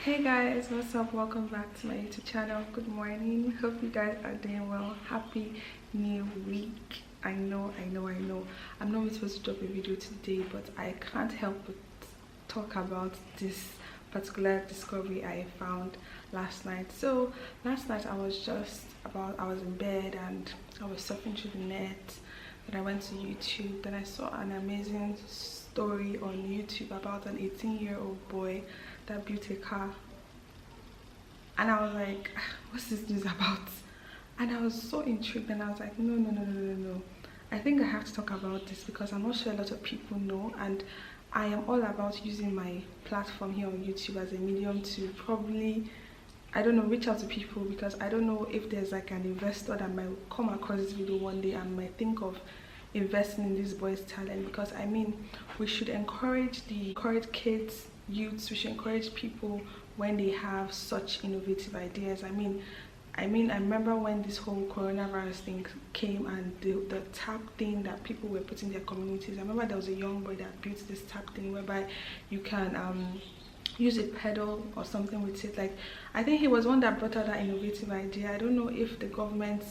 Hey guys, what's up? Welcome back to my YouTube channel. Good morning. Hope you guys are doing well. Happy new week. I know. I'm not supposed to drop a video today, but I can't help but talk about this particular discovery I found last night. So last night I was in bed and I was surfing through the net. Then I went to YouTube. Then I saw an amazing story on YouTube about an 18-year-old boy that built a car, and I was like, what's this news about? And I was so intrigued, and I was like, no, I think I have to talk about this because I'm not sure a lot of people know, and I am all about using my platform here on YouTube as a medium to probably, I don't know, reach out to people, because I don't know if there's like an investor that might come across this video one day and might think of investing in this boy's talent. Because I mean, we should encourage kids, youths, we should encourage people when they have such innovative ideas. I mean I remember when this whole coronavirus thing came, and the tap thing that people were putting in their communities. I remember there was a young boy that built this tap thing whereby you can use a pedal or something with it. Like, I think he was one that brought out that innovative idea. I don't know if the government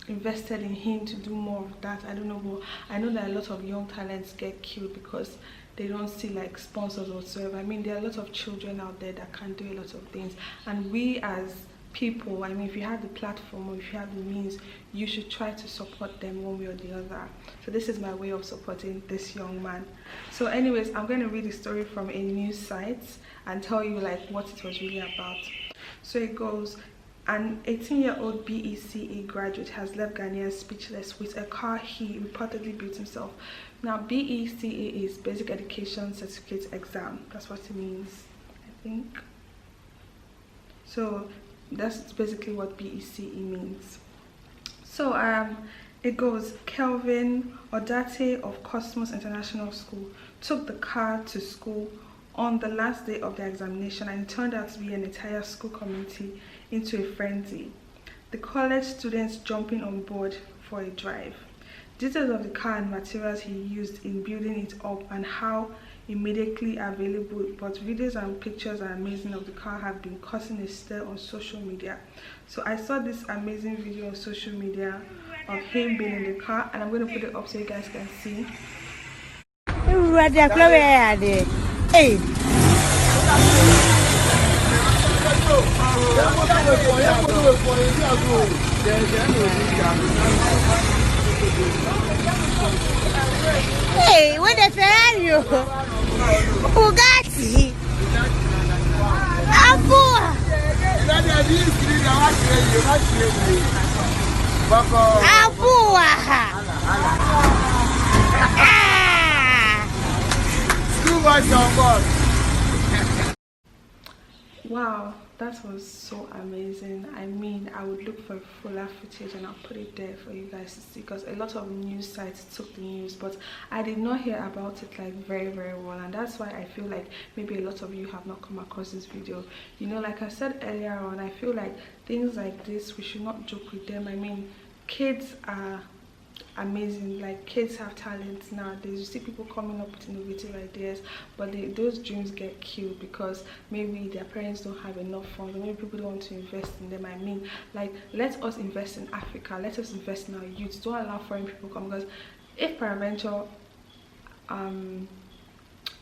invested in him to do more of that. I don't know, but I know that a lot of young talents get killed because they don't see like sponsors whatsoever. I mean, there are a lot of children out there that can do a lot of things, and we as people, I mean, if you have the platform or if you have the means, you should try to support them one way or the other. So this is my way of supporting this young man. So anyways, I'm going to read the story from a news site and tell you like what it was really about. So it goes: an 18-year-old BECE graduate has left Ghanaians speechless with a car he reportedly built himself. Now, BECE is Basic Education Certificate Exam. That's what it means, I think. So that's basically what BECE means. So it goes: Kelvin Odate of Cosmos International School took the car to school on the last day of the examination, and it turned out to be an entire school community into a frenzy. The college students jumping on board for a drive. Details of the car and materials he used in building it up and how immediately available, but videos and pictures are amazing of the car have been causing a stir on social media. So I saw this amazing video on social media of him being in the car, and I'm going to put it up so you guys can see. Hey. Hey, what the Ferrari? Bugatti. Abua. Wow, that was so amazing. I mean, I would look for fuller footage and I'll put it there for you guys to see, because a lot of news sites took the news, but I did not hear about it like very well, and that's why I feel like maybe a lot of you have not come across this video. You know, like I said earlier on, I feel like things like this, we should not joke with them. I mean, kids are amazing. Like, kids have talents nowadays. You see people coming up with innovative ideas, but those dreams get killed because maybe their parents don't have enough funds, or maybe people don't want to invest in them. I mean, like, let us invest in Africa, let us invest in our youth. Don't allow foreign people come, because if peradventure an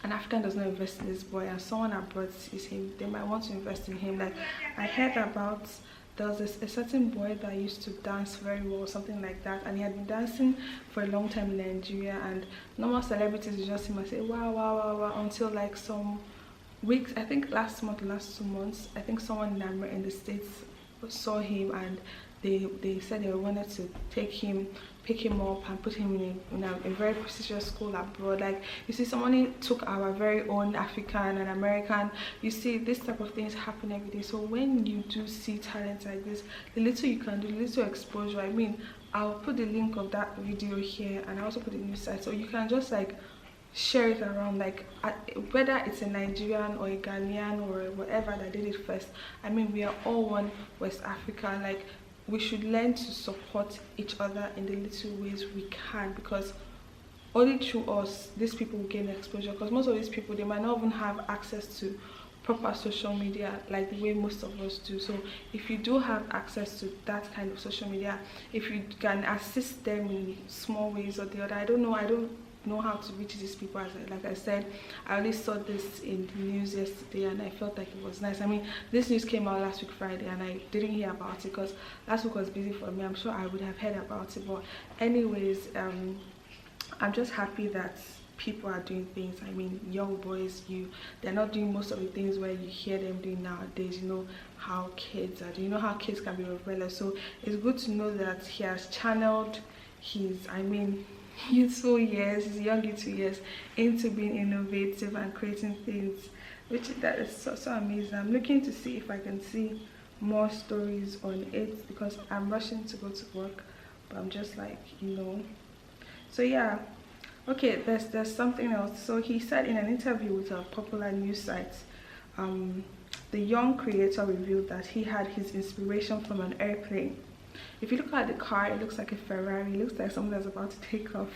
African does not invest in this boy and someone abroad sees him, they might want to invest in him. Like, I heard about, there was a certain boy that used to dance very well, something like that, and he had been dancing for a long time in Nigeria, and normal celebrities would just see him and say wow, until like some weeks, I think last 2 months, I think someone in the States saw him, and they said they wanted to pick him up and put him in a very prestigious school abroad. Like, you see, somebody took our very own African and American. You see, this type of things happen every day. So when you do see talents like this, the little you can do, the little exposure, I mean, I'll put the link of that video here, and I also put the news site, so you can just like share it around, like whether it's a Nigerian or a Ghanaian or whatever that did it first. I mean, we are all one West Africa. Like, we should learn to support each other in the little ways we can, because only through us these people will gain exposure, because most of these people, they might not even have access to proper social media like the way most of us do. So if you do have access to that kind of social media, if you can assist them in small ways or the other, I don't know how to reach these people. As like I said, I only saw this in the news yesterday and I felt like it was nice. I mean, this news came out last week Friday and I didn't hear about it because last week was busy for me. I'm sure I would have heard about it, but anyways, I'm just happy that people are doing things. I mean, young boys, they're not doing most of the things where you hear them doing nowadays. You know how kids are, you know how kids can be rebellious. So it's good to know that he has channeled his, I mean, youthful years, his young youthful years into being innovative and creating things, which that is so amazing. I'm looking to see if I can see more stories on it because I'm rushing to go to work, but I'm just like, you know. So yeah, okay, there's something else. So he said in an interview with a popular news site, the young creator revealed that he had his inspiration from an airplane. If you look at the car, it looks like a Ferrari. It looks like something that's about to take off.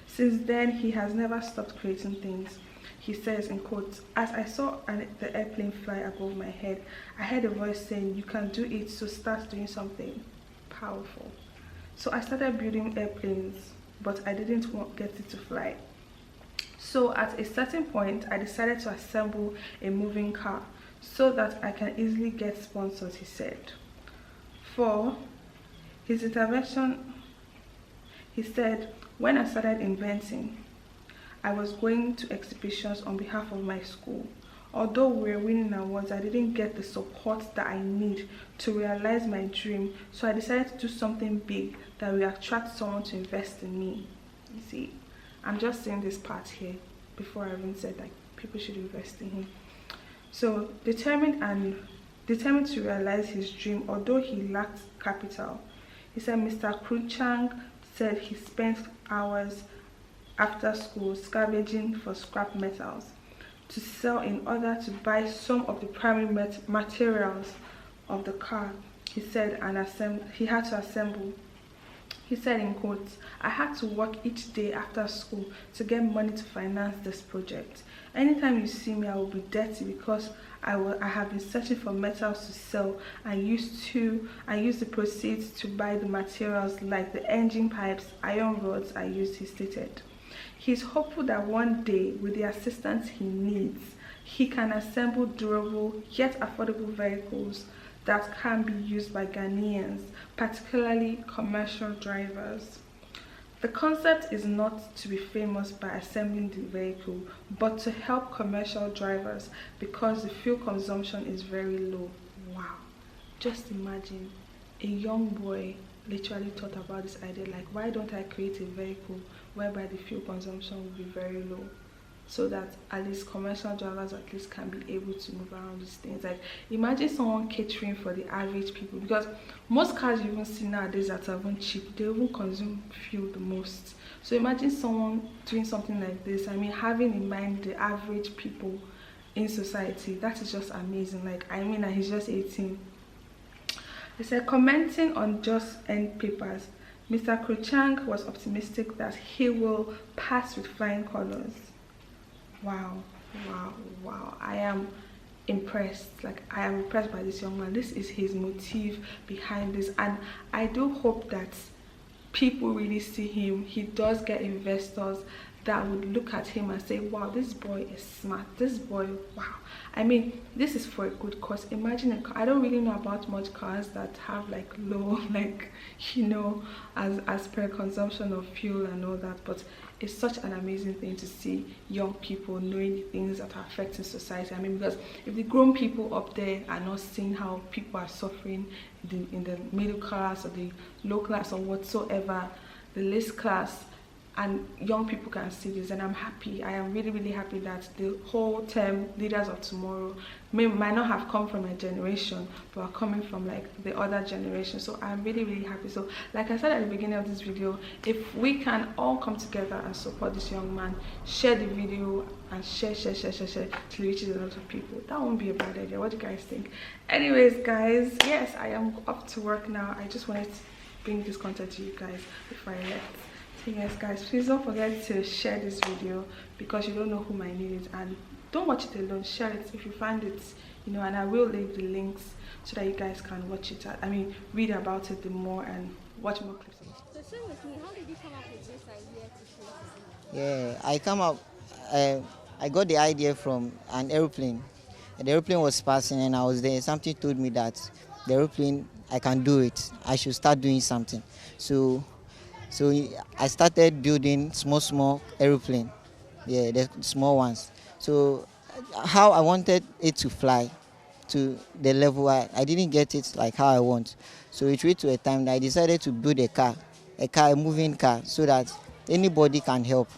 Since then, he has never stopped creating things. He says in quotes, "As I saw the airplane fly above my head, I heard a voice saying, 'You can do it, so start doing something powerful.' So I started building airplanes, but I didn't get it to fly. So at a certain point, I decided to assemble a moving car so that I can easily get sponsors," he said. For his intervention, he said, "When I started inventing, I was going to exhibitions on behalf of my school. Although we were winning awards, I didn't get the support that I need to realize my dream. So I decided to do something big that will attract someone to invest in me." You see, I'm just saying this part here before I even said like people should invest in him. So determined to realize his dream, although he lacked capital. He said Mr. Kruchang said he spent hours after school scavenging for scrap metals to sell in order to buy some of the primary materials of the car. He said, and he had to assemble. He said in quotes, "I had to work each day after school to get money to finance this project. Anytime you see me, I will be dirty because I have been searching for metals to sell and use the proceeds to buy the materials like the engine pipes, iron rods I used," he stated. He's hopeful that one day, with the assistance he needs, he can assemble durable yet affordable vehicles that can be used by Ghanaians, particularly commercial drivers. The concept is not to be famous by assembling the vehicle, but to help commercial drivers because the fuel consumption is very low. Wow. Just imagine a young boy literally thought about this idea, like, why don't I create a vehicle whereby the fuel consumption will be very low, so that at least commercial drivers at least can be able to move around these things. Like, imagine someone catering for the average people, because most cars you even see nowadays that are even cheap, they even consume fuel the most. So imagine someone doing something like this. I mean, having in mind the average people in society, that is just amazing. Like, I mean, and he's just 18. He said, commenting on Just End papers, Mr. Kruchang was optimistic that he will pass with flying colors. Wow, wow, wow. I am impressed. Like, I am impressed by this young man. This is his motive behind this, and I do hope that people really see him. He does get investors that would look at him and say, wow, this boy is smart. This boy, wow. I mean, this is for a good cause. Imagine a car. I don't really know about much cars that have like low, like, you know, as per consumption of fuel and all that, but it's such an amazing thing to see young people knowing the things that are affecting society. I mean, because if the grown people up there are not seeing how people are suffering in the middle class or the low class or whatsoever, the least class, and young people can see this, and I'm happy. I am really, really happy that the whole term leaders of tomorrow might not have come from my generation, but are coming from like the other generation. So I'm really, really happy. So like I said at the beginning of this video, if we can all come together and support this young man, share the video and share till it reaches a lot of people, that won't be a bad idea. What do you guys think? Anyways guys, yes, I am up to work now. I just wanted to bring this content to you guys before I left. Yes guys, please don't forget to share this video because you don't know who might need it, and don't watch it alone, share it if you find it, and I will leave the links so that you guys can watch it, read about it the more and watch more clips. So share with me, how did you come up with this idea to shoot? Yeah, I got the idea from an aeroplane. The aeroplane was passing and I was there. Something told me that the aeroplane, I can do it. I should start doing something. So I started building small aeroplane. Yeah, the small ones. So how I wanted it to fly to the level I didn't get it like how I want. So it reached to a time that I decided to build a moving car, so that anybody can help.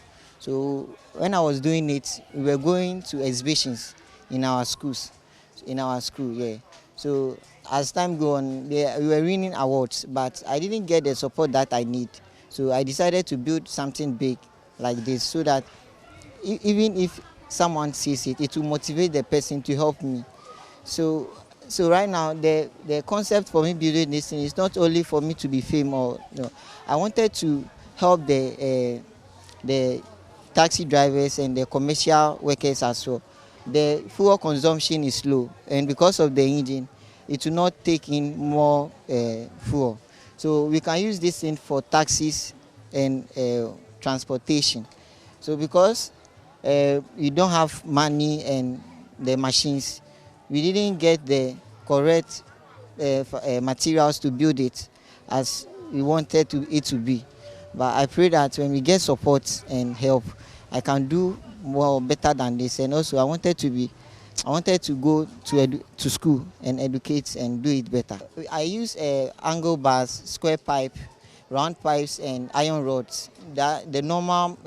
So when I was doing it, we were going to exhibitions in our schools, yeah. So as time go on, we were winning awards, but I didn't get the support that I need. So I decided to build something big like this, so that even if someone sees it, it will motivate the person to help me. So right now the concept for me building this thing is not only for me to be famous or I wanted to help the taxi drivers and the commercial workers as well. The fuel consumption is low, and because of the engine, it will not take in more fuel. So we can use this thing for taxis and transportation. So because we don't have money and the machines, we didn't get the correct materials to build it as we wanted it to be. But I pray that when we get support and help, I can do more better than this. And also I wanted to go to school and educate and do it better. I use angle bars, square pipe, round pipes and iron rods. The normal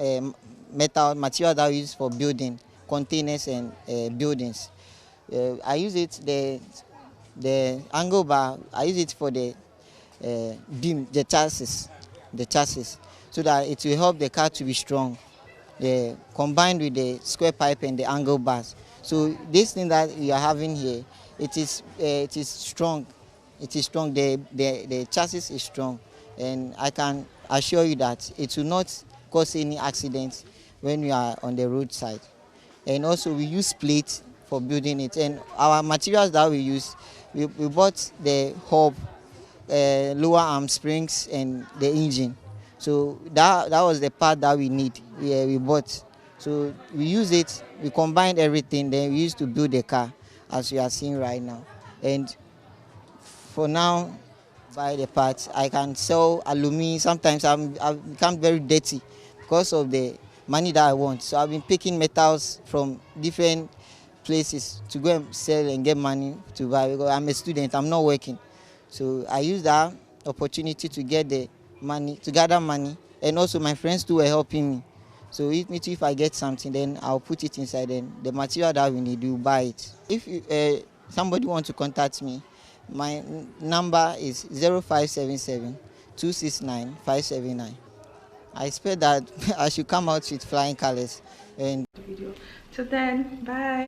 metal material that we use for building containers and buildings. I use it, the angle bar, I use it for the beam, the chassis, so that it will help the car to be strong, combined with the square pipe and the angle bars. So this thing that we are having here, it is strong. It is strong. The chassis is strong, and I can assure you that it will not cause any accidents when we are on the roadside. And also we use plates for building it, and our materials that we use, we bought the hub, lower arm springs and the engine. So that was the part that we need. We bought. So we use it, we combined everything, then we used to build the car as we are seeing right now. And for now, buy the parts, I can sell aluminum. Sometimes I've become very dirty because of the money that I want. So I've been picking metals from different places to go and sell and get money to buy, because I'm a student, I'm not working. So I use that opportunity to get the money, to gather money, and also my friends too were helping me. So if I get something, then I'll put it inside, and the material that we need, you buy it. If somebody wants to contact me, my number is 0577 269 579. I expect that I should come out with flying colors. And Video. Till then, bye.